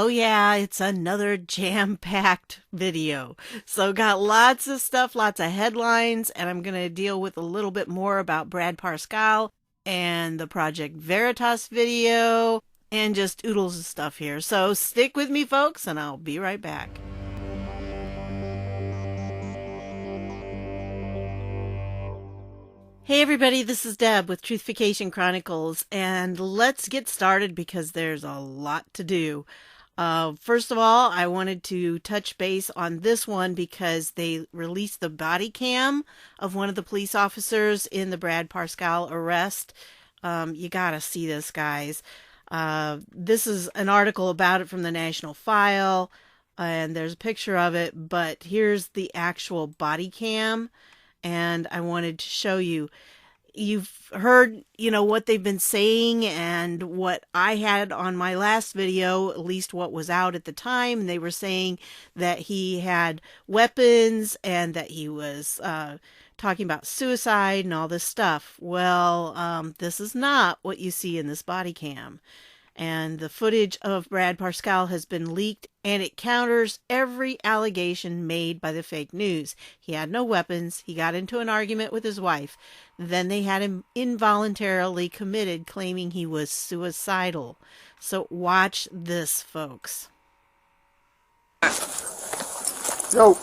Oh yeah, it's another jam-packed video. So got lots of stuff, lots of headlines, and I'm going to deal with a little bit more about Brad Parscale and the Project Veritas video and just oodles of stuff here. So stick with me, folks, and I'll be right back. Hey everybody, this is Deb with Truthification Chronicles, and let's get started because there's a lot to do. First of all, I wanted to touch base on this one because they released the body cam of one of the police officers in the Brad Parscale arrest. You gotta see this, guys. This is an article about it from the National File, and there's a picture of it, but here's the actual body cam, and I wanted to show you. You've heard, what they've been saying and what I had on my last video, at least what was out at the time. They were saying that he had weapons and that he was talking about suicide and all this stuff. Well, this is not what you see in this body cam. And the footage of Brad Parscale has been leaked, and it counters every allegation made by the fake news. He had no weapons. He got into an argument with his wife. Then they had him involuntarily committed, claiming he was suicidal. So watch this, folks. Yo.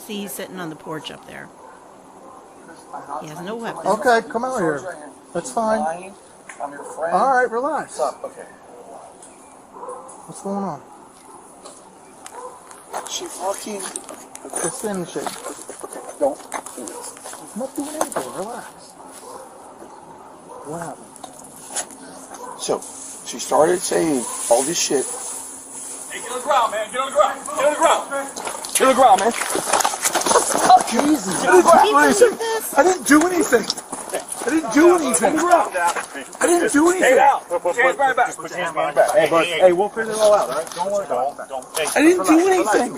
See, he's sitting on the porch up there. He has no weapons. Okay, come out here. That's fine. I'm your friend. All right, relax. What's up? Okay. What's going on? She fucking... Just stand in the shade. Okay, don't do this. I'm not doing anything. Relax. What happened? So, she started saying all this shit. Hey, get on the ground, man. Get on the ground. Get on the ground. Get on the ground, man. Jesus. I didn't do anything. I didn't do anything. I didn't do anything. Stay out. Put your hands behind your back. Put your hands behind your back. Hey, we'll figure it all out, all right? Don't worry. Don't. I didn't do anything.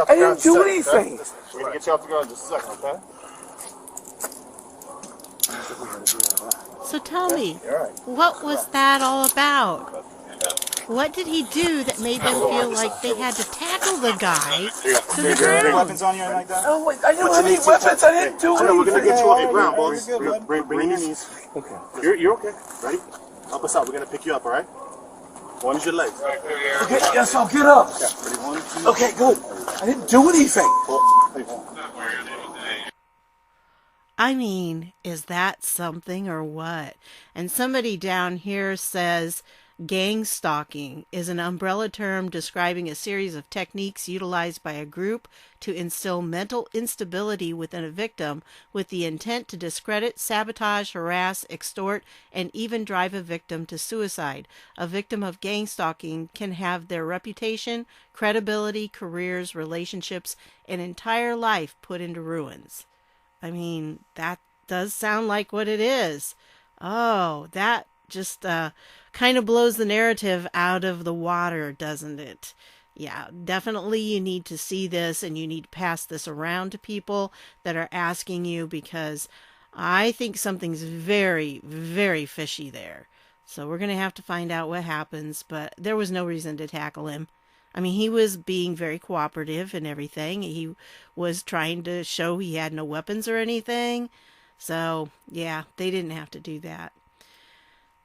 I didn't do anything. We're going to get you off the ground in just a second, okay? So tell me, what was that all about? What did he do that made them feel like they had to tackle the guy to the ground? Weapons on you or anything like that? Oh, wait, I didn't have any weapons. I didn't do anything. We're going to get you off the ground, boys. Bring your knees. Okay. You're okay. Ready? Help us out. We're going to pick you up, all right? One is your legs. Okay, yes, I'll get up. Yeah, ready? 1, 2. Okay, good. I didn't do anything. I mean, is that something or what? And somebody down here says gang stalking is an umbrella term describing a series of techniques utilized by a group to instill mental instability within a victim with the intent to discredit, sabotage, harass, extort, and even drive a victim to suicide. A victim of gang stalking can have their reputation, credibility, careers, relationships, and entire life put into ruins. I mean, that does sound like what it is. Oh, that just kind of blows the narrative out of the water, doesn't it? Yeah, definitely you need to see this and you need to pass this around to people that are asking you, because I think something's very, very fishy there. So we're going to have to find out what happens, but there was no reason to tackle him. I mean, he was being very cooperative and everything. He was trying to show he had no weapons or anything. So, yeah, they didn't have to do that.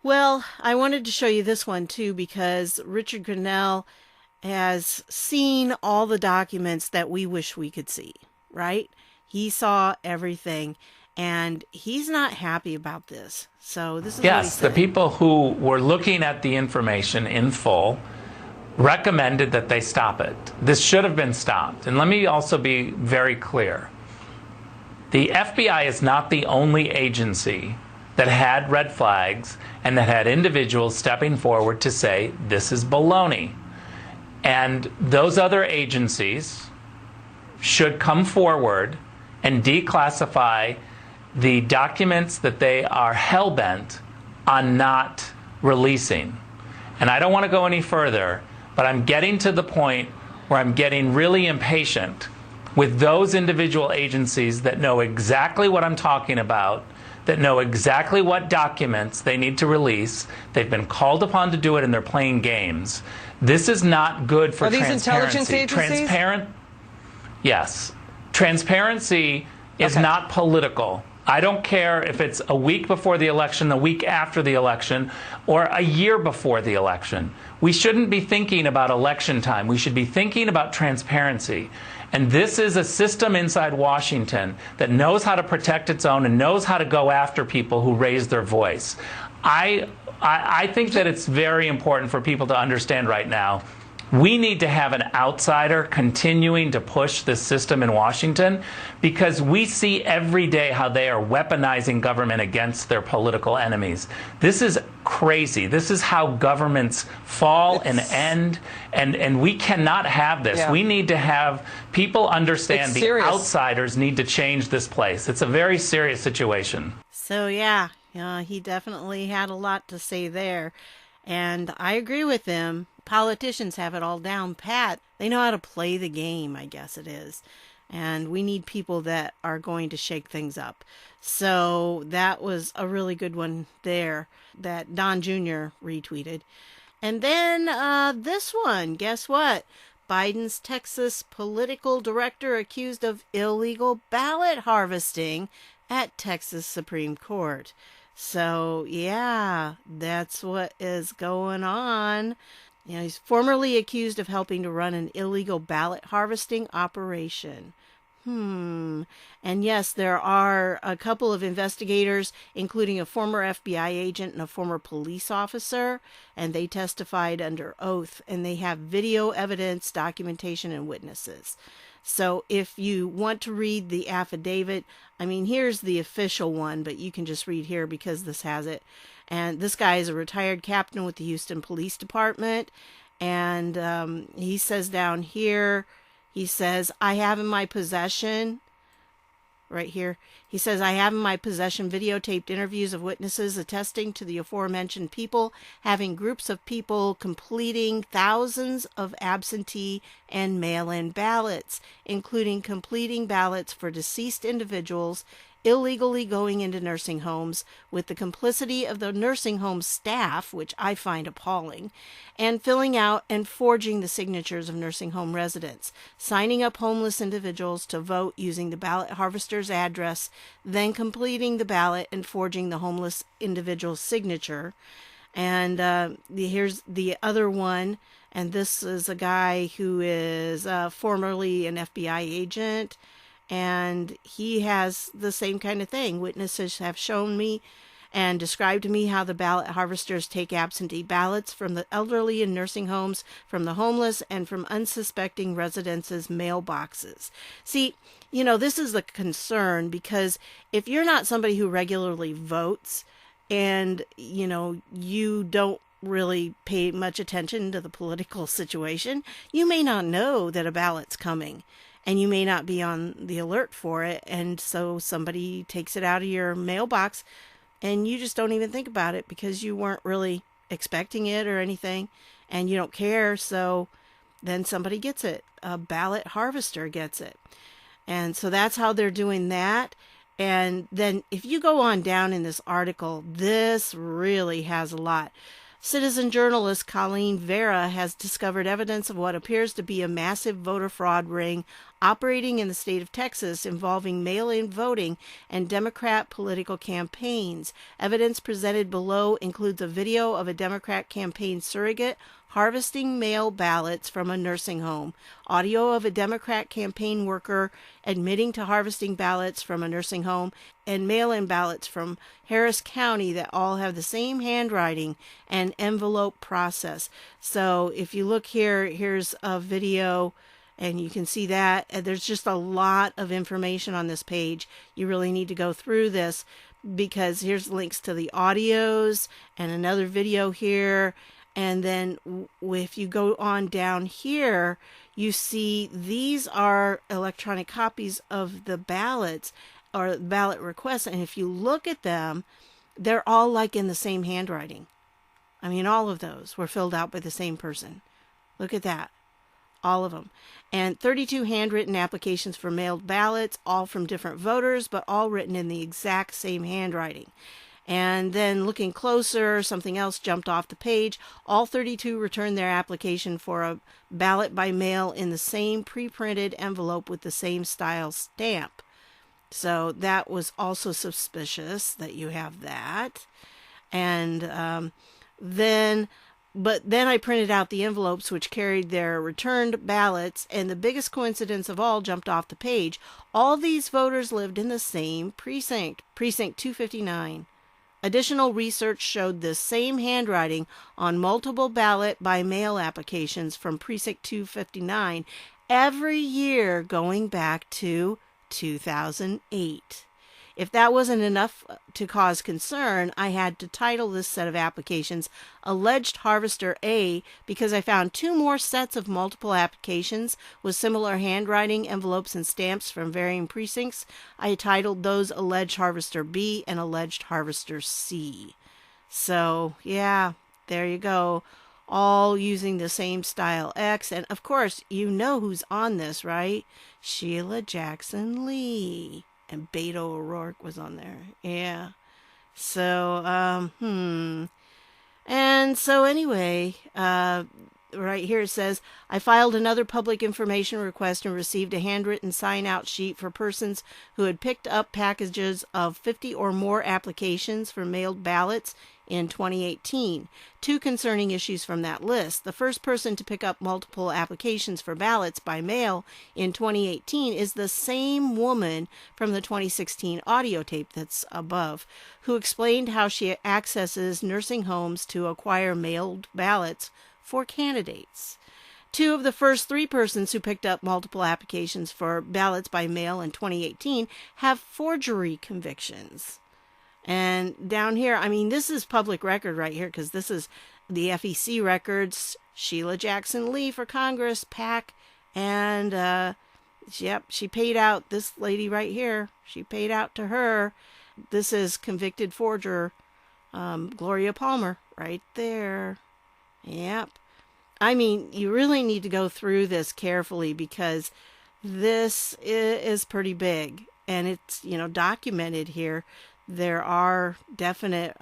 Well, I wanted to show you this one too because Richard Grenell has seen all the documents that we wish we could see, right? He saw everything and he's not happy about this. So this is what he Yes, said. the people who were looking at the information in full recommended that they stop it. This should have been stopped. And let me also be very clear. The FBI is not the only agency that had red flags and that had individuals stepping forward to say, this is baloney. And those other agencies should come forward and declassify the documents that they are hell-bent on not releasing. And I don't want to go any further, but I'm getting to the point where I'm getting really impatient with those individual agencies that know exactly what I'm talking about, that know exactly what documents they need to release. They've been called upon to do it, and they're playing games. This is not good for transparency. Are these intelligence agencies? Yes. Transparency is not political. I don't care if it's a week before the election, a week after the election, or a year before the election. We shouldn't be thinking about election time. We should be thinking about transparency. And this is a system inside Washington that knows how to protect its own and knows how to go after people who raise their voice. I think that it's very important for people to understand right now, we need to have an outsider continuing to push this system in Washington, because we see every day how they are weaponizing government against their political enemies. This is crazy. This is how governments fall and end, and we cannot have this. Yeah. We need to have people understand It's the serious. outsiders need to change this place. It's a very serious situation. So yeah, he definitely had a lot to say there. And I agree with him. Politicians have it all down pat. They know how to play the game, I guess it is. And we need people that are going to shake things up. So that was a really good one there that Don Jr. retweeted. And then this one, guess what? Biden's Texas political director accused of illegal ballot harvesting at Texas Supreme Court. So, yeah, that's what is going on. He's formerly accused of helping to run an illegal ballot harvesting operation. And yes, there are a couple of investigators, including a former FBI agent and a former police officer, and they testified under oath, and they have video evidence, documentation, and witnesses. So if you want to read the affidavit, I mean, here's the official one, but you can just read here because this has it. And this guy is a retired captain with the Houston Police Department. And he says down here, he says, I have in my possession, right here, he says, I have in my possession videotaped interviews of witnesses attesting to the aforementioned people having groups of people completing thousands of absentee and mail-in ballots, including completing ballots for deceased individuals illegally going into nursing homes with the complicity of the nursing home staff, which I find appalling, and filling out and forging the signatures of nursing home residents, signing up homeless individuals to vote using the ballot harvester's address, then completing the ballot and forging the homeless individual's signature. And here's the other one, and this is a guy who is formerly an FBI agent, and he has the same kind of thing. Witnesses have shown me and described to me how the ballot harvesters take absentee ballots from the elderly in nursing homes, from the homeless, and from unsuspecting residents' mailboxes. See, this is a concern, because if you're not somebody who regularly votes and, you don't really pay much attention to the political situation, you may not know that a ballot's coming. And you may not be on the alert for it. And so somebody takes it out of your mailbox and you just don't even think about it because you weren't really expecting it or anything. And you don't care. So then somebody gets it. A ballot harvester gets it. And so that's how they're doing that. And then if you go on down in this article, this really has a lot. Citizen journalist Colleen Vera has discovered evidence of what appears to be a massive voter fraud ring operating in the state of Texas involving mail-in voting and Democrat political campaigns. Evidence presented below includes a video of a Democrat campaign surrogate harvesting mail ballots from a nursing home, audio of a Democrat campaign worker admitting to harvesting ballots from a nursing home, and mail-in ballots from Harris County that all have the same handwriting and envelope process. So if you look here, here's a video, and you can see that. There's just a lot of information on this page. You really need to go through this, because here's links to the audios and another video here. And then if you go on down here, you see these are electronic copies of the ballots or ballot requests. And if you look at them, they're all like in the same handwriting. I mean, all of those were filled out by the same person. Look at that. all of them. And 32 handwritten applications for mailed ballots, all from different voters, but all written in the exact same handwriting. And then looking closer, something else jumped off the page. All 32 returned their application for a ballot by mail in the same pre-printed envelope with the same style stamp. So that was also suspicious that you have that. And then I printed out the envelopes which carried their returned ballots, and the biggest coincidence of all jumped off the page. All these voters lived in the same precinct, Precinct 259. Additional research showed this same handwriting on multiple ballot by mail applications from Precinct 259 every year going back to 2008. If that wasn't enough to cause concern, I had to title this set of applications Alleged Harvester A because I found 2 more sets of multiple applications with similar handwriting, envelopes, and stamps from varying precincts. I titled those Alleged Harvester B and Alleged Harvester C. So, yeah, there you go. All using the same style X. And, of course, you know who's on this, right? Sheila Jackson Lee. And Beto O'Rourke was on there. Yeah. So, And so anyway, right here it says, I filed another public information request and received a handwritten sign-out sheet for persons who had picked up packages of 50 or more applications for mailed ballots in 2018. 2 concerning issues from that list. The first person to pick up multiple applications for ballots by mail in 2018 is the same woman from the 2016 audio tape that's above, who explained how she accesses nursing homes to acquire mailed ballots for candidates. 2 of the first 3 persons who picked up multiple applications for ballots by mail in 2018 have forgery convictions. And down here, I mean, this is public record right here because this is the FEC records, Sheila Jackson Lee for Congress, PAC, and, yep, she paid out, this lady right here, she paid out to her. This is convicted forger, Gloria Palmer, right there. Yep. I mean, you really need to go through this carefully because this is pretty big, and it's, documented here. There are definite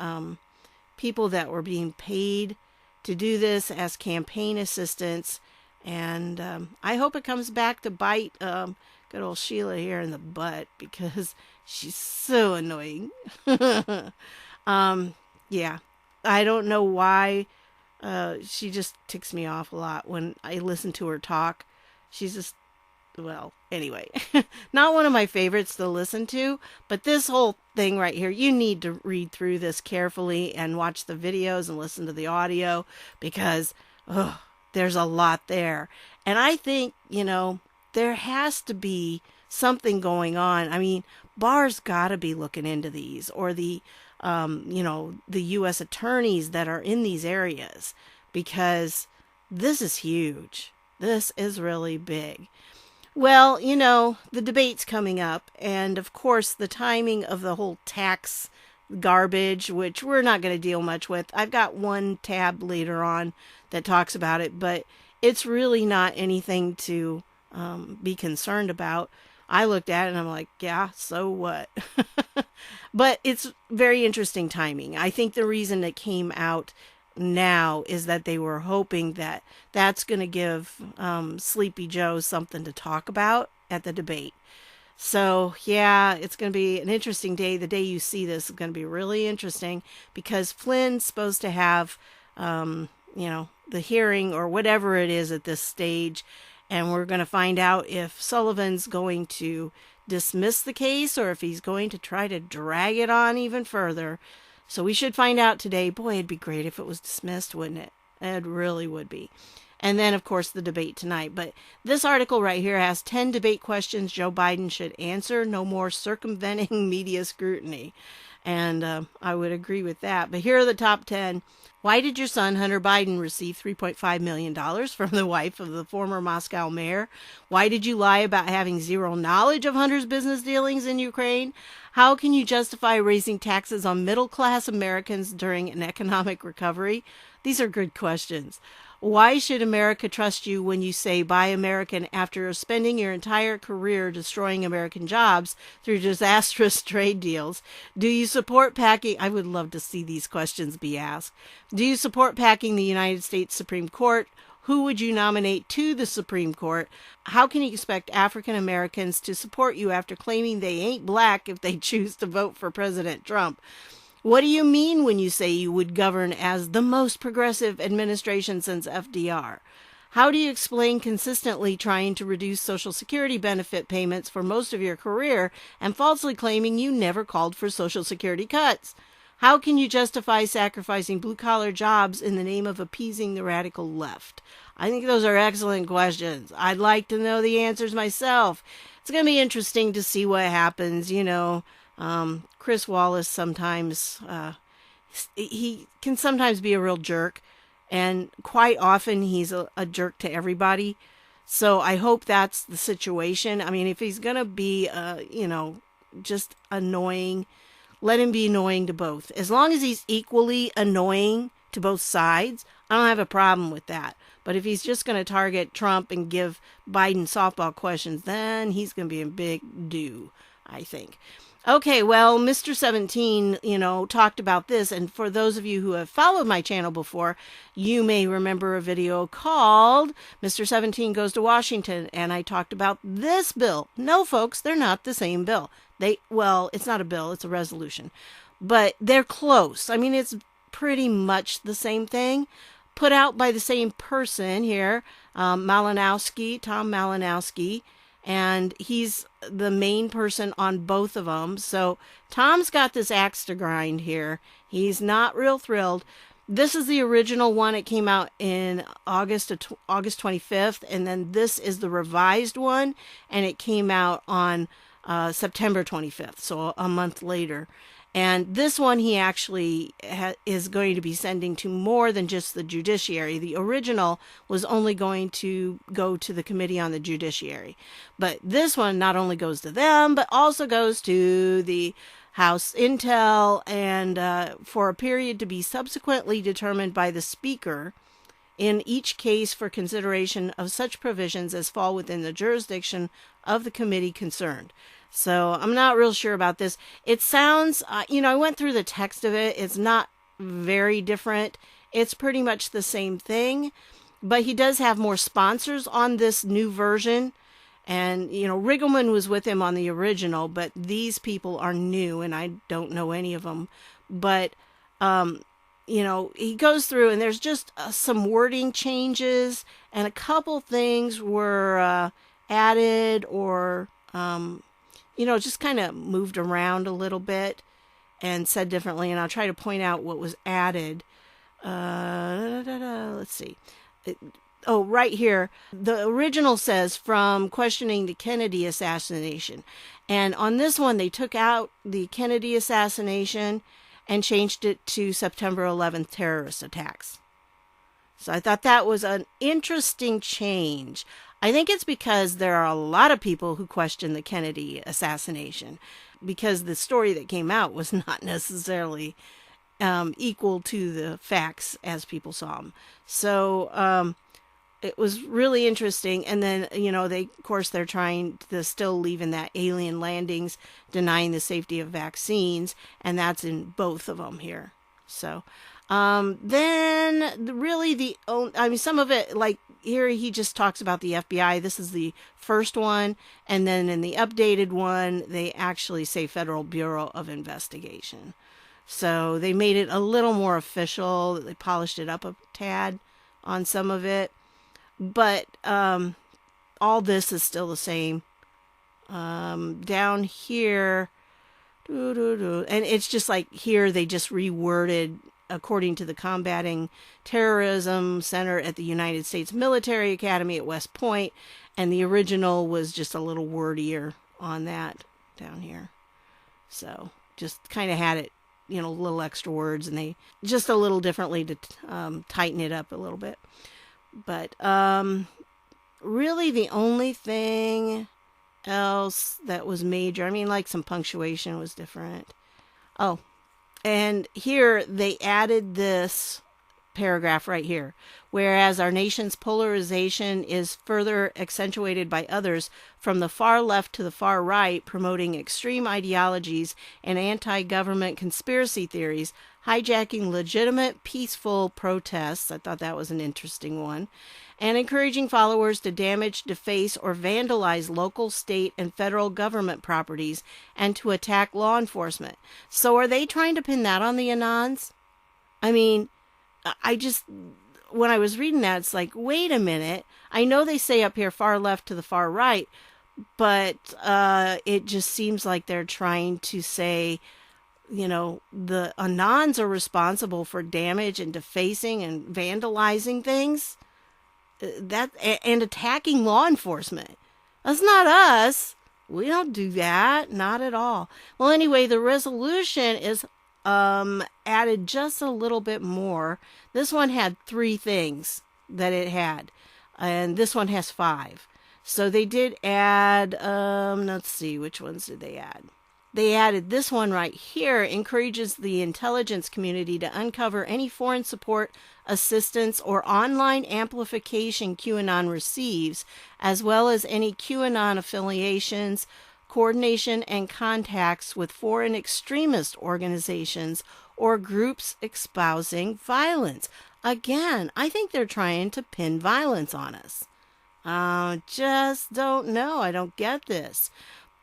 people that were being paid to do this as campaign assistants, and I hope it comes back to bite good old Sheila here in the butt because she's so annoying. Yeah, I don't know why. She just ticks me off a lot when I listen to her talk. She's just, well, anyway, not one of my favorites to listen to, but this whole thing right here, you need to read through this carefully and watch the videos and listen to the audio because there's a lot there. And I think, there has to be something going on. I mean, Barr's got to be looking into these, or the U.S. attorneys that are in these areas, because this is huge. This is really big. Well, the debate's coming up, and of course the timing of the whole tax garbage, which we're not going to deal much with. I've got one tab later on that talks about it, but it's really not anything to be concerned about. I looked at it and I'm like, yeah, so what? But it's very interesting timing. I think the reason it came out now is that they were hoping that that's going to give Sleepy Joe something to talk about at the debate. So, yeah, it's going to be an interesting day. The day you see this is going to be really interesting because Flynn's supposed to have, the hearing or whatever it is at this stage. And we're going to find out if Sullivan's going to dismiss the case or if he's going to try to drag it on even further. So we should find out today. Boy, it'd be great if it was dismissed, wouldn't it? It really would be. And then, of course, the debate tonight. But this article right here has 10 debate questions Joe Biden should answer. No more circumventing media scrutiny. And I would agree with that. But here are the top 10. Why did your son, Hunter Biden, receive $3.5 million from the wife of the former Moscow mayor? Why did you lie about having zero knowledge of Hunter's business dealings in Ukraine? How can you justify raising taxes on middle-class Americans during an economic recovery? These are good questions. Why should America trust you when you say buy American after spending your entire career destroying American jobs through disastrous trade deals? Do you support packing? I would love to see these questions be asked. Do you support packing the United States Supreme Court? Who would you nominate to the Supreme Court? How can you expect African Americans to support you after claiming they ain't black if they choose to vote for President Trump? What do you mean when you say you would govern as the most progressive administration since FDR? How do you explain consistently trying to reduce Social Security benefit payments for most of your career and falsely claiming you never called for Social Security cuts? How can you justify sacrificing blue-collar jobs in the name of appeasing the radical left? I think those are excellent questions. I'd like to know the answers myself. It's going to be interesting to see what happens, Chris Wallace sometimes, he can sometimes be a real jerk, and quite often he's a jerk to everybody. So I hope that's the situation. I mean, if he's going to be, just annoying, let him be annoying to both. As long as he's equally annoying to both sides, I don't have a problem with that. But if he's just going to target Trump and give Biden softball questions, then he's going to be in big doo, I think. Okay, well, Mr. 17, talked about this. And for those of you who have followed my channel before, you may remember a video called Mr. 17 Goes to Washington. And I talked about this bill. No, folks, they're not the same bill. It's not a bill, it's a resolution. But they're close. I mean, it's pretty much the same thing. Put out by the same person here, Tom Malinowski. And he's the main person on both of them. So Tom's got this axe to grind here. He's not real thrilled. This is the original one. It came out in August 25th. And then this is the revised one. And it came out on September 25th. So a month later. And this one he actually is going to be sending to more than just the judiciary. The original was only going to go to the Committee on the Judiciary. But this one not only goes to them, but also goes to the House Intel, and for a period to be subsequently determined by the Speaker in each case for consideration of such provisions as fall within the jurisdiction of the committee concerned. So I'm not real sure about this. It sounds, I went through the text of it. It's not very different. It's pretty much the same thing, but he does have more sponsors on this new version. And, Riggleman was with him on the original, but these people are new and I don't know any of them. But, he goes through and there's just some wording changes and a couple things were added or, just kind of moved around a little bit and said differently. And I'll try to point out what was added. Let's see. Right here. The original says from questioning the Kennedy assassination. And on this one, they took out the Kennedy assassination and changed it to September 11th terrorist attacks. So I thought that was an interesting change. I think it's because there are a lot of people who question the Kennedy assassination because the story that came out was not necessarily equal to the facts as people saw them. So it was really interesting. And then, they're trying to still leave in that alien landings, denying the safety of vaccines. And that's in both of them here. So then really some of it, like here, he just talks about the FBI. This is the first one. And then in the updated one, they actually say Federal Bureau of Investigation. So they made it a little more official. They polished it up a tad on some of it. But all this is still the same. Down here, and it's just like here they just reworded according to the Combating Terrorism Center at the United States Military Academy at West Point, and the original was just a little wordier on that down here. So just kind of had it, little extra words, and they just a little differently to tighten it up a little bit. But really the only thing else that was major, like some punctuation was different. Oh, and here they added this paragraph right here. Whereas our nation's polarization is further accentuated by others from the far left to the far right, promoting extreme ideologies and anti-government conspiracy theories, hijacking legitimate, peaceful protests. I thought that was an interesting one. And encouraging followers to damage, deface, or vandalize local, state, and federal government properties and to attack law enforcement. So are they trying to pin that on the Anons? I mean, when I was reading that, it's like, wait a minute. I know they say up here far left to the far right, but it just seems like they're trying to say, you know, the Anons are responsible for damage and defacing and vandalizing things and attacking law enforcement. That's not us. We don't do that. Not at all. Well, anyway, the resolution is added just a little bit more. This one had 3 things that it had, and this one has 5. So they did add, let's see, which ones did they add? They added this one right here, encourages the intelligence community to uncover any foreign support, assistance, or online amplification QAnon receives, as well as any QAnon affiliations, coordination, and contacts with foreign extremist organizations or groups espousing violence. Again, I think they're trying to pin violence on us. Just don't know. I don't get this.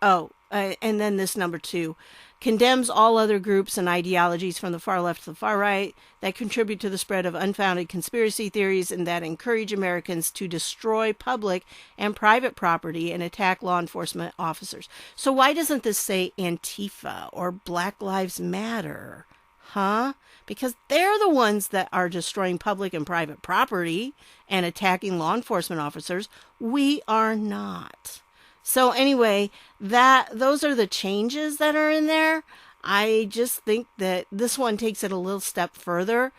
Oh, and then this number 2, condemns all other groups and ideologies from the far left to the far right that contribute to the spread of unfounded conspiracy theories and that encourage Americans to destroy public and private property and attack law enforcement officers. So why doesn't this say Antifa or Black Lives Matter? Huh? Because they're the ones that are destroying public and private property and attacking law enforcement officers. We are not. So anyway, those are the changes that are in there. I just think that this one takes it a little step further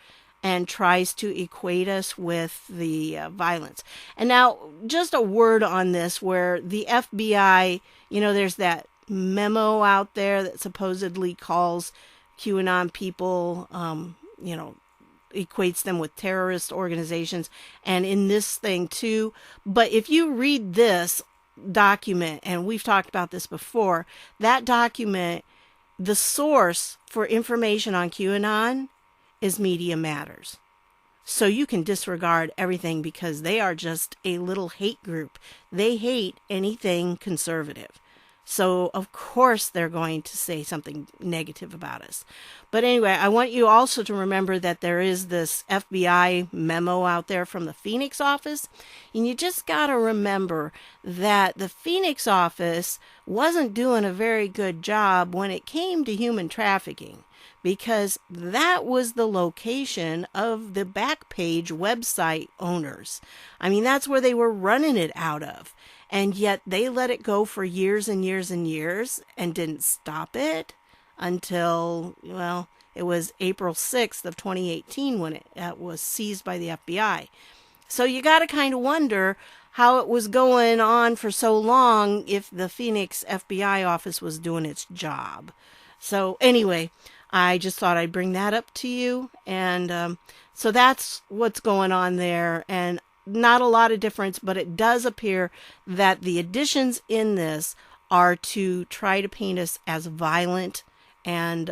and tries to equate us with the violence. And now, just a word on this, where the FBI, you know, there's that memo out there that supposedly calls QAnon people, you know, equates them with terrorist organizations, and in this thing too. But if you read this document, and we've talked about this before, that document, the source for information on QAnon is Media Matters. So you can disregard everything because they are just a little hate group. They hate anything conservative. So, of course, they're going to say something negative about us. But anyway, I want you also to remember that there is this FBI memo out there from the Phoenix office. And you just got to remember that the Phoenix office wasn't doing a very good job when it came to human trafficking, because that was the location of the Backpage website owners. I mean, that's where they were running it out of. And yet they let it go for years and years and years and didn't stop it until, well, it was April 6th of 2018 when it was seized by the FBI. So you got to kind of wonder how it was going on for so long if the Phoenix FBI office was doing its job. So anyway, I just thought I'd bring that up to you. And so that's what's going on there. And not a lot of difference, but it does appear that the additions in this are to try to paint us as violent and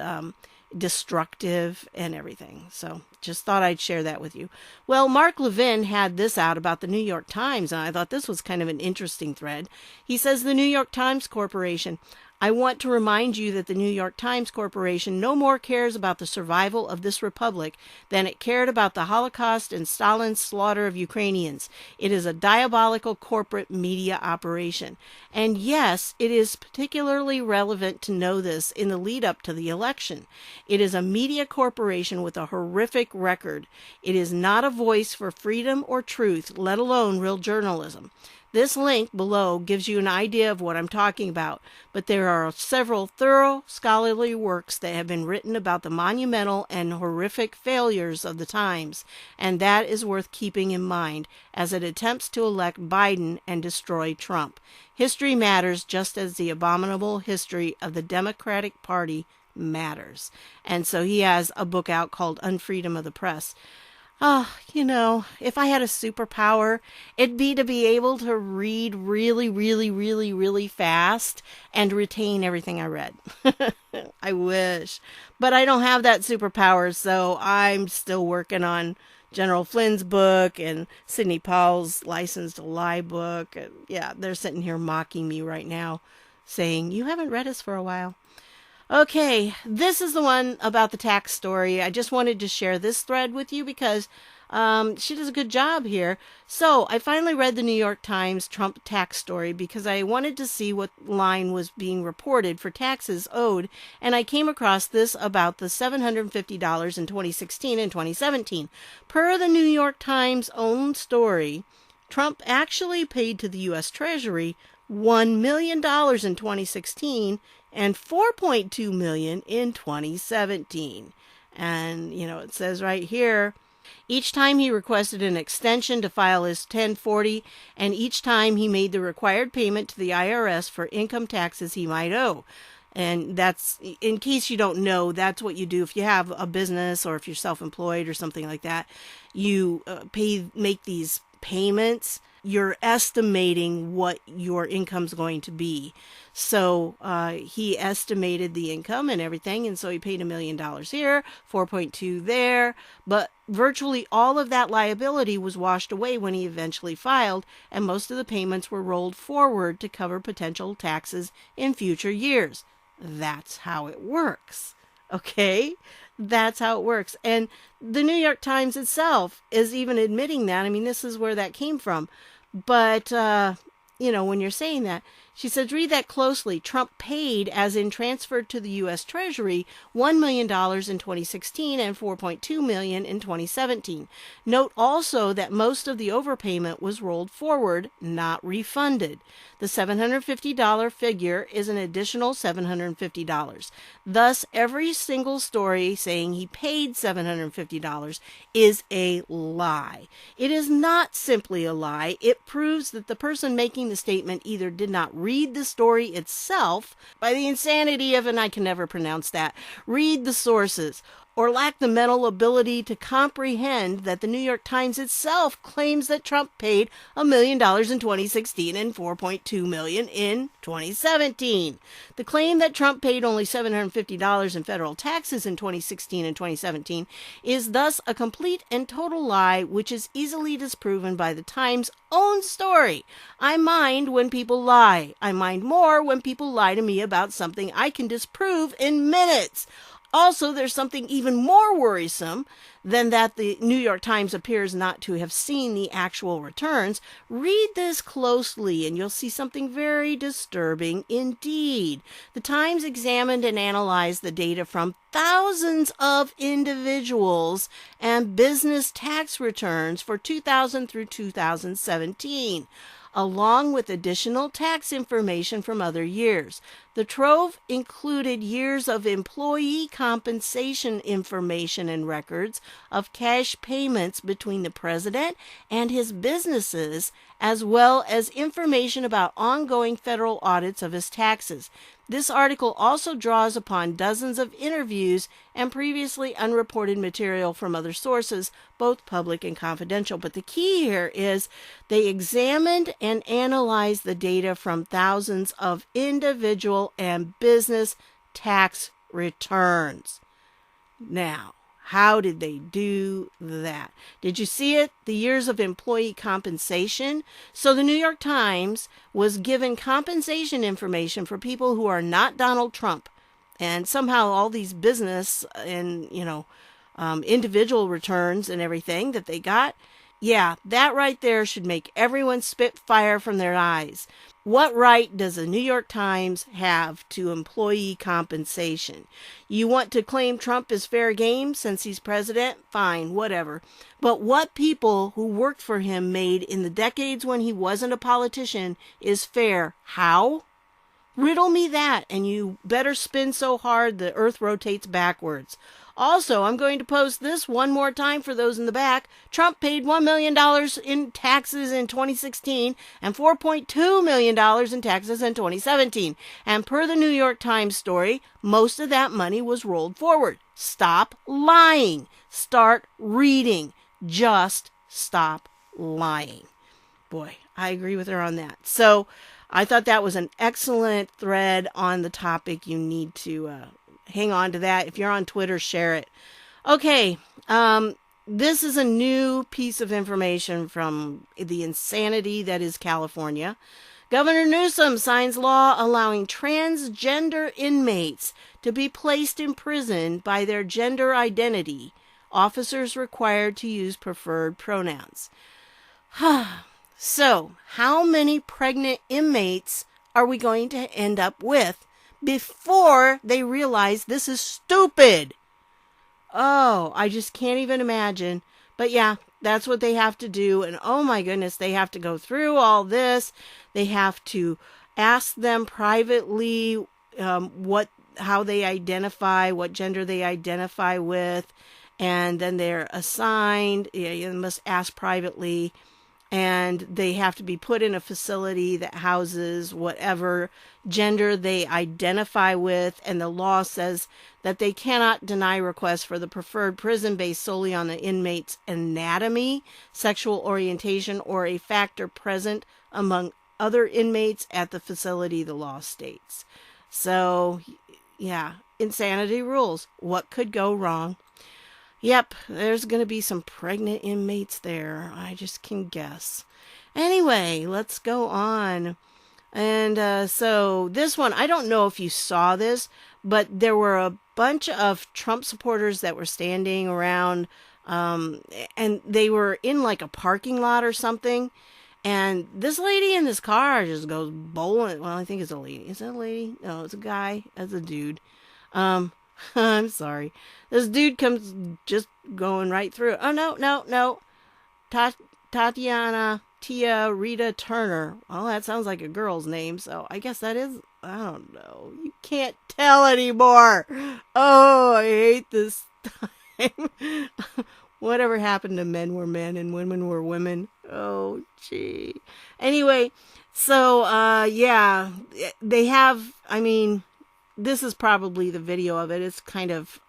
destructive and everything. So just thought I'd share that with you. Well, Mark Levin had this out about the New York Times, and I thought this was kind of an interesting thread. He says, the New York Times Corporation, I want to remind you that the New York Times Corporation no more cares about the survival of this republic than it cared about the Holocaust and Stalin's slaughter of Ukrainians. It is a diabolical corporate media operation. And yes, it is particularly relevant to know this in the lead up to the election. It is a media corporation with a horrific record. It is not a voice for freedom or truth, let alone real journalism. This link below gives you an idea of what I'm talking about, but there are several thorough scholarly works that have been written about the monumental and horrific failures of the Times, and that is worth keeping in mind as it attempts to elect Biden and destroy Trump. History matters just as the abominable history of the Democratic Party matters. And so he has a book out called Unfreedom of the Press. If I had a superpower, it'd be to be able to read really, really, really, really fast and retain everything I read. I wish. But I don't have that superpower, so I'm still working on General Flynn's book and Sidney Powell's License to Lie book. And yeah, they're sitting here mocking me right now, saying, you haven't read us for a while. Okay, this is the one about the tax story. I just wanted to share this thread with you because she does a good job here. So I finally read the New York Times Trump tax story because I wanted to see what line was being reported for taxes owed, and I came across this about the $750 in 2016 and 2017. Per the New York Times' own story, Trump actually paid to the U.S. Treasury $1 million in 2016 and $4.2 million in 2017. And, it says right here, each time he requested an extension to file his 1040, and each time he made the required payment to the IRS for income taxes he might owe. And that's, in case you don't know, that's what you do if you have a business or if you're self-employed or something like that. You make these payments. You're estimating what your income's going to be. So he estimated the income and everything, and so he paid $1 million here, 4.2 there, but virtually all of that liability was washed away when he eventually filed, and most of the payments were rolled forward to cover potential taxes in future years. That's how it works. Okay? That's how it works. And the New York Times itself is even admitting that. I mean, this is where that came from. But, when you're saying that, she says, read that closely. Trump paid, as in transferred to the U.S. Treasury, $1 million in 2016 and $4.2 million in 2017. Note also that most of the overpayment was rolled forward, not refunded. The $750 figure is an additional $750. Thus, every single story saying he paid $750 is a lie. It is not simply a lie. It proves that the person making the statement either did not read the story itself, by the insanity of, and I can never pronounce that, read the sources, or lack the mental ability to comprehend that the New York Times itself claims that Trump paid $1 million in 2016 and $4.2 million in 2017. The claim that Trump paid only $750 in federal taxes in 2016 and 2017 is thus a complete and total lie, which is easily disproven by the Times' own story. I mind when people lie. I mind more when people lie to me about something I can disprove in minutes. Also, there's something even more worrisome than that the New York Times appears not to have seen the actual returns. Read this closely and you'll see something very disturbing indeed. The Times examined and analyzed the data from thousands of individuals and business tax returns for 2000 through 2017. Along with additional tax information from other years. The trove included years of employee compensation information and records of cash payments between the president and his businesses, as well as information about ongoing federal audits of his taxes. This article also draws upon dozens of interviews and previously unreported material from other sources, both public and confidential. But the key here is they examined and analyzed the data from thousands of individual and business tax returns. Now, how did they do that? Did you see it? The years of employee compensation. So the New York Times was given compensation information for people who are not Donald Trump. And somehow all these business and, individual returns and everything that they got, yeah, that right there should make everyone spit fire from their eyes. What right does the New York Times have to employee compensation? You want to claim Trump is fair game since he's president? Fine, whatever. But what people who worked for him made in the decades when he wasn't a politician is fair. How? Riddle me that, and you better spin so hard the earth rotates backwards. Also, I'm going to post this one more time for those in the back. Trump paid $1 million in taxes in 2016 and $4.2 million in taxes in 2017. And per the New York Times story, most of that money was rolled forward. Stop lying. Start reading. Just stop lying. Boy, I agree with her on that. So I thought that was an excellent thread on the topic. You need to hang on to that. If you're on Twitter, share it. Okay, this is a new piece of information from the insanity that is California. Governor Newsome signs law allowing transgender inmates to be placed in prison by their gender identity. Officers required to use preferred pronouns. So, how many pregnant inmates are we going to end up with before they realize this is stupid? Oh, I just can't even imagine. But yeah, that's what they have to do. And oh my goodness, they have to go through all this. They have to ask them privately how they identify, what gender they identify with. And then they're assigned. You must ask privately. And they have to be put in a facility that houses whatever gender they identify with. And the law says that they cannot deny requests for the preferred prison based solely on the inmate's anatomy, sexual orientation, or a factor present among other inmates at the facility, the law states. So, yeah, insanity rules. What could go wrong? Yep, there's going to be some pregnant inmates there. I just can guess. Anyway, let's go on. And so this one, I don't know if you saw this, but there were a bunch of Trump supporters that were standing around, and they were in like a parking lot or something. And this lady in this car just goes bowling. Well, I think it's a lady. Is it a lady? No, it's a guy. It's a dude. I'm sorry. This dude comes just going right through. Oh, no. Tatiana Tia Rita Turner. Well, that sounds like a girl's name, so I guess that is, I don't know. You can't tell anymore. Oh, I hate this time. Whatever happened to men were men and women were women? Oh, gee. Anyway, so, yeah, they have, I mean, this is probably the video of it. It's kind of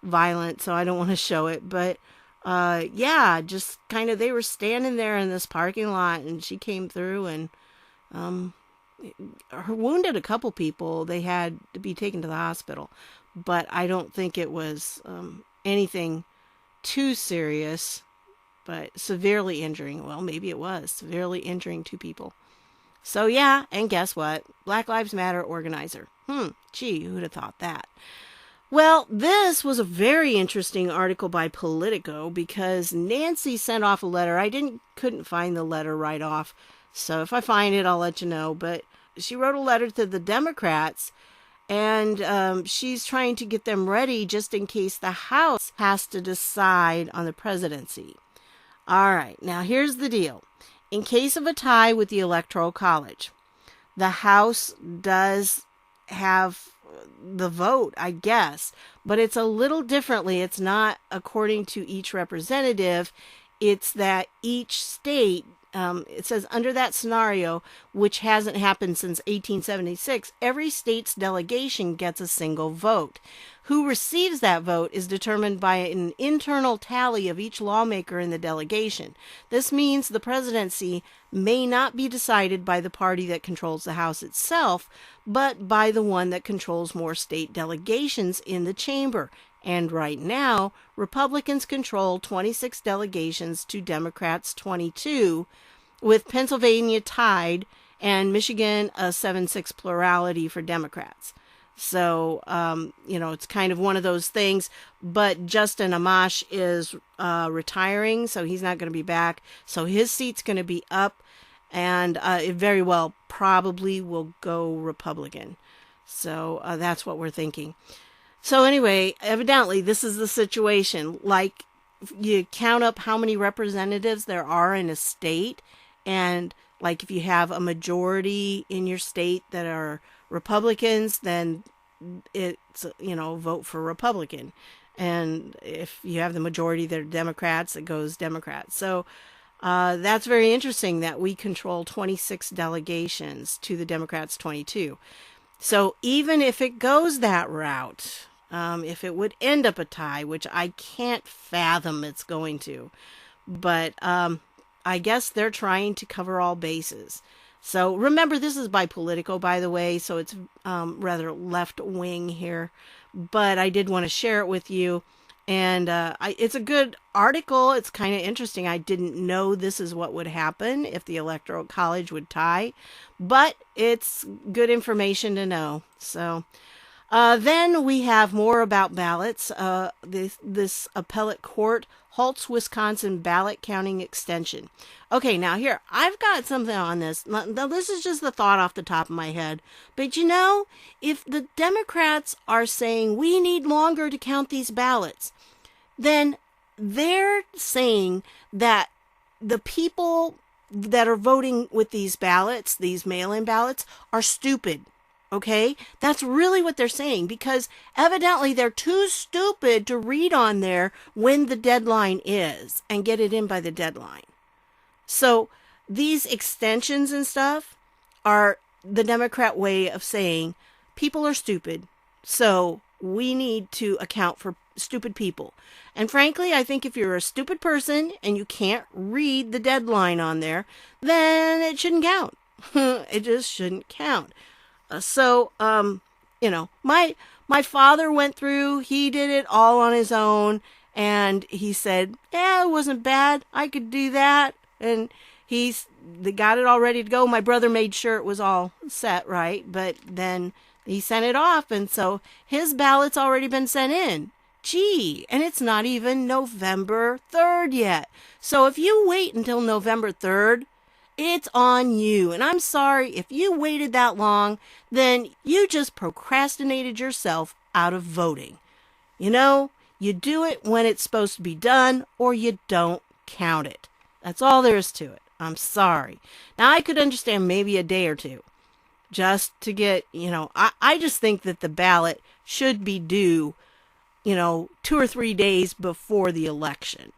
violent, so I don't want to show it. But, yeah, just kind of, they were standing there in this parking lot, and she came through and her wounded a couple people. They had to be taken to the hospital. But I don't think it was anything too serious, but severely injuring. Well, maybe it was severely injuring two people. So yeah, and guess what? Black Lives Matter organizer. Gee, who'd have thought that? Well, this was a very interesting article by Politico because Nancy sent off a letter. I couldn't find the letter right off, so if I find it, I'll let you know. But she wrote a letter to the Democrats, and she's trying to get them ready just in case the House has to decide on the presidency. All right, now here's the deal. In case of a tie with the Electoral College, the House does have the vote, I guess, but it's a little differently. It's not according to each representative. It's that each state, it says under that scenario, which hasn't happened since 1876, every state's delegation gets a single vote. Who receives that vote is determined by an internal tally of each lawmaker in the delegation. This means the presidency may not be decided by the party that controls the House itself, but by the one that controls more state delegations in the chamber. And right now, Republicans control 26 delegations to Democrats' 22, with Pennsylvania tied and Michigan a 7-6 plurality for Democrats. So, it's kind of one of those things, but Justin Amash is retiring, so he's not going to be back. So his seat's going to be up, and it very well probably will go Republican. So that's what we're thinking. So anyway, evidently, this is the situation. Like, you count up how many representatives there are in a state, and like if you have a majority in your state that are Republicans, then it's, vote for Republican. And if you have the majority that are Democrats, it goes Democrats. So that's very interesting that we control 26 delegations to the Democrats' 22. So even if it goes that route, if it would end up a tie, which I can't fathom it's going to. But I guess they're trying to cover all bases. So remember, this is by Politico, by the way, so it's rather left-wing here. But I did want to share it with you. And it's a good article. It's kind of interesting. I didn't know this is what would happen if the Electoral College would tie. But it's good information to know. So then we have more about ballots. This appellate court halts Wisconsin ballot counting extension. Okay, now here, I've got something on this. Now, this is just the thought off the top of my head. But you know, if the Democrats are saying we need longer to count these ballots, then they're saying that the people that are voting with these ballots, these mail-in ballots, are stupid. Okay? That's really what they're saying, because evidently they're too stupid to read on there when the deadline is and get it in by the deadline. So these extensions and stuff are the Democrat way of saying people are stupid, so we need to account for stupid people. And frankly, I think if you're a stupid person and you can't read the deadline on there, then it shouldn't count. It just shouldn't count. You know, my father went through, he did it all on his own, and he said, yeah, it wasn't bad. I could do that. And they got it all ready to go. My brother made sure it was all set right, but then he sent it off, and so his ballot's already been sent in. Gee, and it's not even November 3rd yet. So if you wait until November 3rd, it's on you. And I'm sorry, if you waited that long, then you just procrastinated yourself out of voting. You know, you do it when it's supposed to be done, or you don't count it. That's all there is to it. I'm sorry. Now, I could understand maybe a day or two, just to get, you know, I just think that the ballot should be due, 2 or 3 days before the election.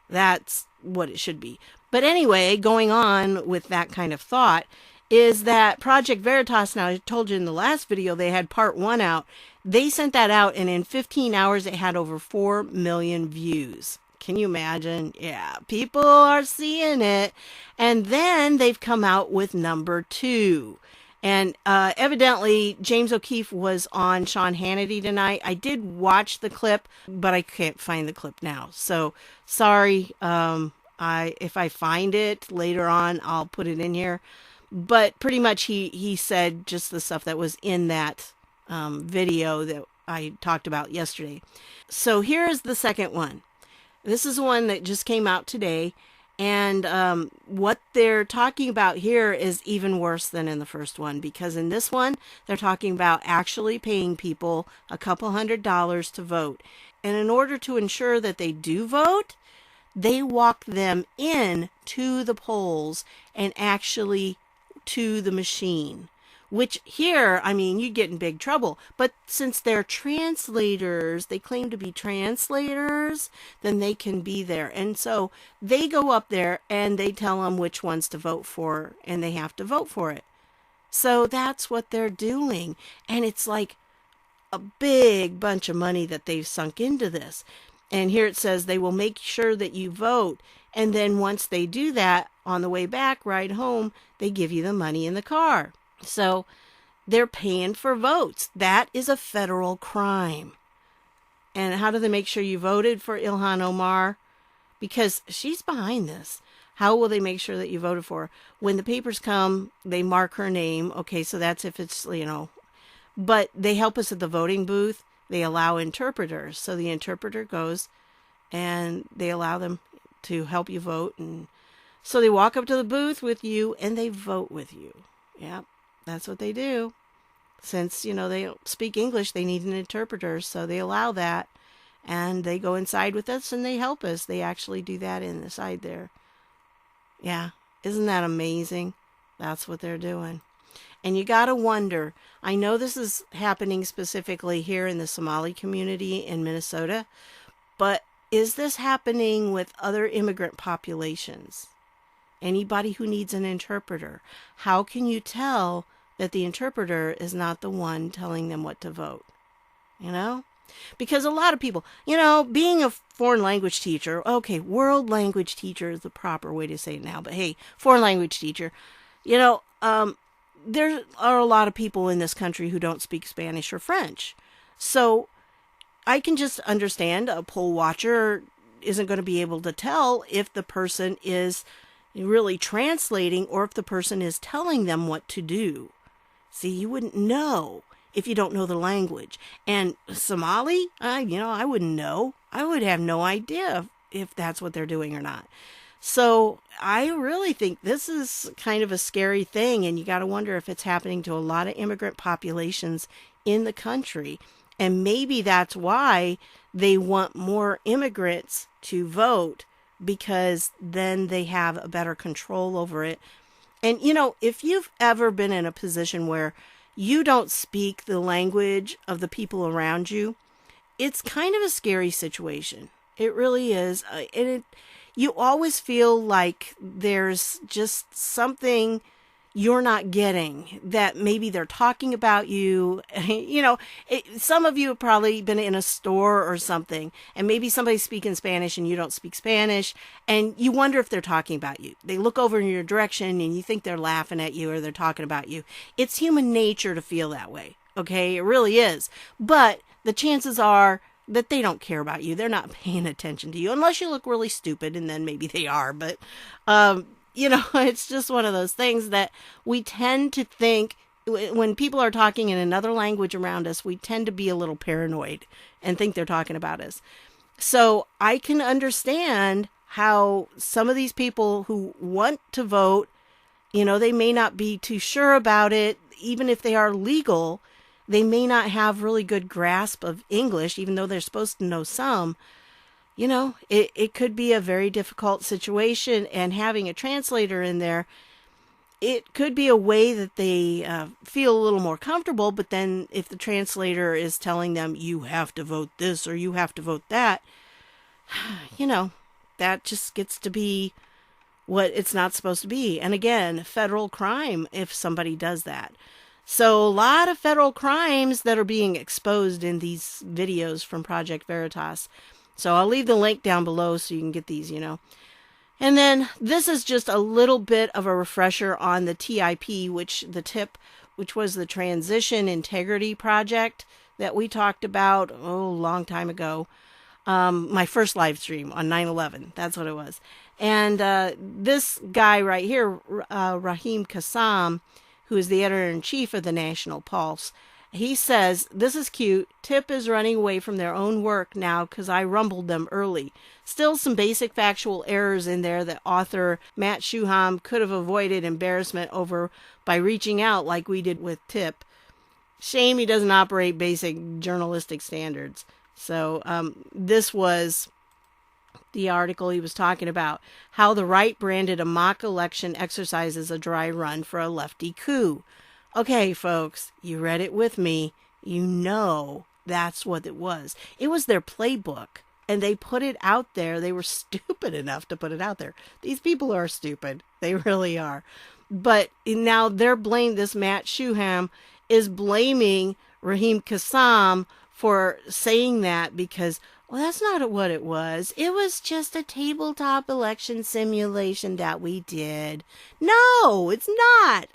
That's what it should be. But anyway, going on with that kind of thought is that Project Veritas, now I told you in the last video, they had part 1 out. They sent that out, and in 15 hours, it had over 4 million views. Can you imagine? Yeah, people are seeing it. And then they've come out with number 2. And evidently, James O'Keefe was on Sean Hannity tonight. I did watch the clip, but I can't find the clip now. So, sorry. If I find it later on, I'll put it in here. But pretty much he said just the stuff that was in that video that I talked about yesterday. So here's the second one. This is one that just came out today. And what they're talking about here is even worse than in the first one, because in this one, they're talking about actually paying people a couple $100s to vote. And in order to ensure that they do vote, they walk them in to the polls and actually to the machine. Which here, I mean, you get in big trouble. But since they're translators, they claim to be translators, then they can be there. And so they go up there and they tell them which ones to vote for, and they have to vote for it. So that's what they're doing. And it's like a big bunch of money that they've sunk into this. And here it says they will make sure that you vote. And then once they do that, on the way back, ride home, they give you the money in the car. So they're paying for votes. That is a federal crime. And how do they make sure you voted for Ilhan Omar? Because she's behind this. How will they make sure that you voted for her? When the papers come, they mark her name. Okay, so that's if it's, But they help us at the voting booth. They allow interpreters. So the interpreter goes and they allow them to help you vote. And so they walk up to the booth with you and they vote with you. Yep. That's what they do. Since, they don't speak English, they need an interpreter, so they allow that. And they go inside with us and they help us. They actually do that inside there. Yeah, isn't that amazing? That's what they're doing. And you got to wonder, I know this is happening specifically here in the Somali community in Minnesota, but is this happening with other immigrant populations? Anybody who needs an interpreter, how can you tell that the interpreter is not the one telling them what to vote? Because a lot of people, being a foreign language teacher, okay, world language teacher is the proper way to say it now, but hey, foreign language teacher, there are a lot of people in this country who don't speak Spanish or French. So I can just understand a poll watcher isn't going to be able to tell if the person is really translating or if the person is telling them what to do. See, you wouldn't know if you don't know the language. And Somali, I wouldn't know. I would have no idea if that's what they're doing or not. So I really think this is kind of a scary thing, and you got to wonder if it's happening to a lot of immigrant populations in the country. And maybe that's why they want more immigrants to vote, because then they have a better control over it. And, if you've ever been in a position where you don't speak the language of the people around you, it's kind of a scary situation. It really is. You always feel like there's just something you're not getting, that maybe they're talking about you. Some of you have probably been in a store or something, and maybe somebody's speaking Spanish and you don't speak Spanish, and you wonder if they're talking about you. They look over in your direction and you think they're laughing at you or they're talking about you. It's human nature to feel that way. Okay, it really is. But the chances are that they don't care about you. They're not paying attention to you, unless you look really stupid, and then maybe they are. But, it's just one of those things that we tend to think, when people are talking in another language around us, we tend to be a little paranoid and think they're talking about us. So I can understand how some of these people who want to vote, they may not be too sure about it. Even if they are legal, they may not have really good grasp of English, even though they're supposed to know some. It could be a very difficult situation, and having a translator in there, it could be a way that they feel a little more comfortable. But then if the translator is telling them, you have to vote this or you have to vote that, that just gets to be what it's not supposed to be. And again, federal crime if somebody does that. So a lot of federal crimes that are being exposed in these videos from Project Veritas. So I'll leave the link down below so you can get these, And then this is just a little bit of a refresher on the TIP, which was the Transition Integrity Project that we talked about, a long time ago. My first live stream on 9/11. That's what it was. And this guy right here, Raheem Kassam, who is the editor-in-chief of the National Pulse, he says, this is cute. TIP is running away from their own work now because I rumbled them early. Still some basic factual errors in there that author Matt Schuham could have avoided embarrassment over by reaching out like we did with TIP. Shame he doesn't operate basic journalistic standards. So this was the article he was talking about, how the right branded a mock election exercises a dry run for a lefty coup. Okay, folks, you read it with me. That's what it was. It was their playbook, and they put it out there. They were stupid enough to put it out there. These people are stupid. They really are. But now this Matt Schuham is blaming Raheem Kassam for saying that because, well, that's not what it was. It was just a tabletop election simulation that we did. No, it's not.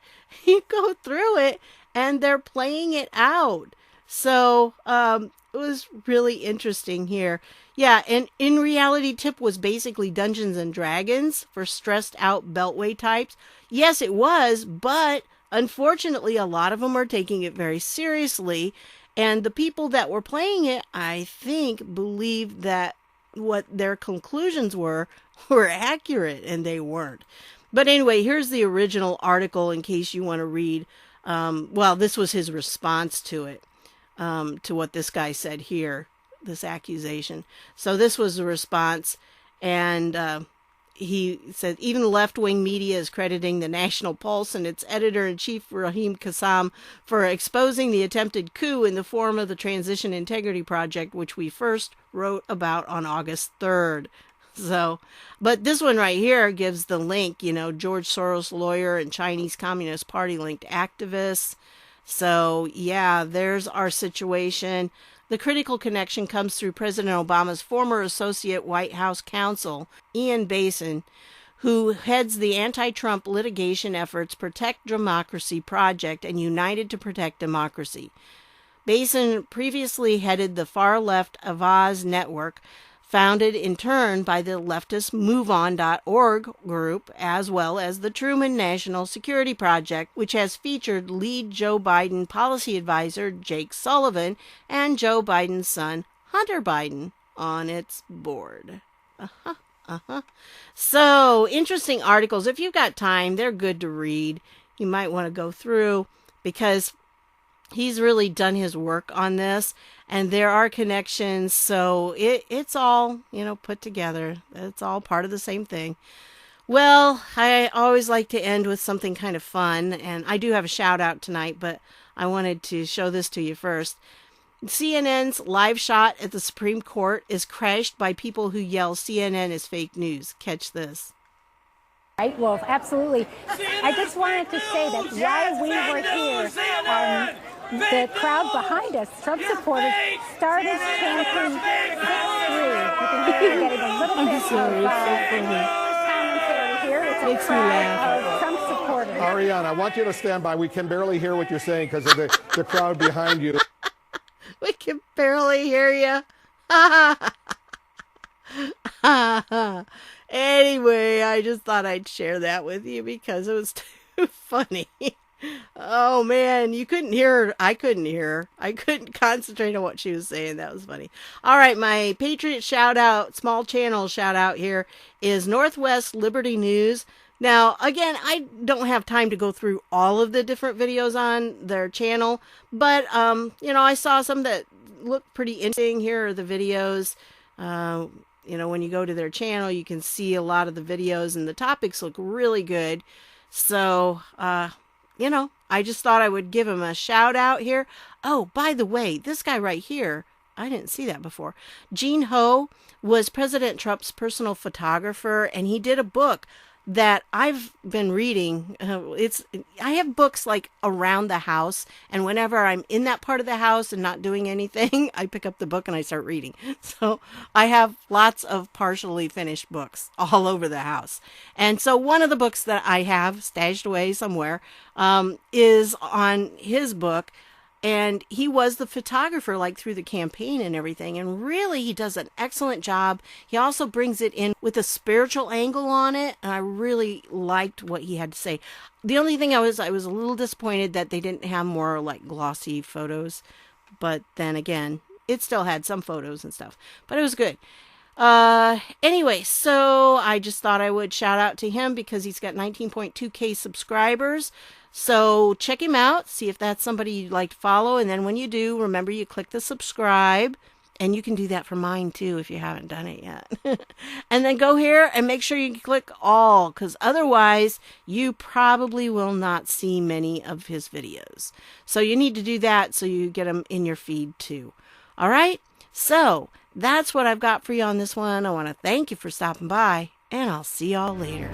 You go through it and they're playing it out. So it was really interesting here. Yeah, and in reality, TIP was basically Dungeons and Dragons for stressed out Beltway types. Yes, it was, but unfortunately, a lot of them are taking it very seriously. And the people that were playing it, I think, believed that what their conclusions were accurate, and they weren't. But anyway, here's the original article in case you want to read. This was his response to it, to what this guy said here, this accusation. So this was the response, and he said, even the left-wing media is crediting the National Pulse and its editor-in-chief, Raheem Kassam, for exposing the attempted coup in the form of the Transition Integrity Project, which we first wrote about on August 3rd. So, but this one right here gives the link, George Soros lawyer and Chinese Communist Party linked activists. So, yeah, there's our situation. The critical connection comes through President Obama's former associate White House counsel, Ian Basin, who heads the anti-Trump litigation efforts Protect Democracy Project and United to Protect Democracy. Basin previously headed the far-left Avaz network, founded in turn by the leftist MoveOn.org group, as well as the Truman National Security Project, which has featured lead Joe Biden policy advisor Jake Sullivan and Joe Biden's son, Hunter Biden, on its board. So, interesting articles. If you've got time, they're good to read. You might want to go through because he's really done his work on this, and there are connections. So it's all, put together. It's all part of the same thing. Well, I always like to end with something kind of fun, and I do have a shout out tonight, but I wanted to show this to you first. CNN's live shot at the Supreme Court is crashed by people who yell CNN is fake news. Catch this. Right, well, absolutely. I just wanted to say that while we were here, the crowd behind us, Trump supporters, started chanting 6-3. You can hear getting a little bit of commentary here. It's a crowd of Trump supporters. Ariana, I want you to stand by. We can barely hear what you're saying because of the crowd behind you. We can barely hear you. Anyway, I just thought I'd share that with you because it was too funny. Oh man, you couldn't hear her. I couldn't hear her. I couldn't concentrate on what she was saying. That was funny. All right, my Patriot shout out, small channel shout out here is West Liberty News. Now, again, I don't have time to go through all of the different videos on their channel, but, I saw some that looked pretty interesting. Here are the videos. When you go to their channel, you can see a lot of the videos and the topics look really good. So, I just thought I would give him a shout out here. Oh, by the way, this guy right here, I didn't see that before. Gene Ho was President Trump's personal photographer, and he did a book that I've been reading. I have books like around the house, and whenever I'm in that part of the house and not doing anything, I pick up the book and I start reading. So I have lots of partially finished books all over the house. And so one of the books that I have stashed away somewhere is on his book. And he was the photographer through the campaign and everything. And really, he does an excellent job. He also brings it in with a spiritual angle on it. And I really liked what he had to say. The only thing I was a little disappointed that they didn't have more glossy photos. But then again, it still had some photos and stuff. But it was good. Anyway, so I just thought I would shout out to him because he's got 19.2K subscribers. So check him out, see if that's somebody you'd like to follow. And then when you do, remember you click the subscribe. And you can do that for mine too if you haven't done it yet. And then go here and make sure you click all, because otherwise you probably will not see many of his videos. So you need to do that so you get them in your feed too. All right? So that's what I've got for you on this one. I want to thank you for stopping by, and I'll see y'all later.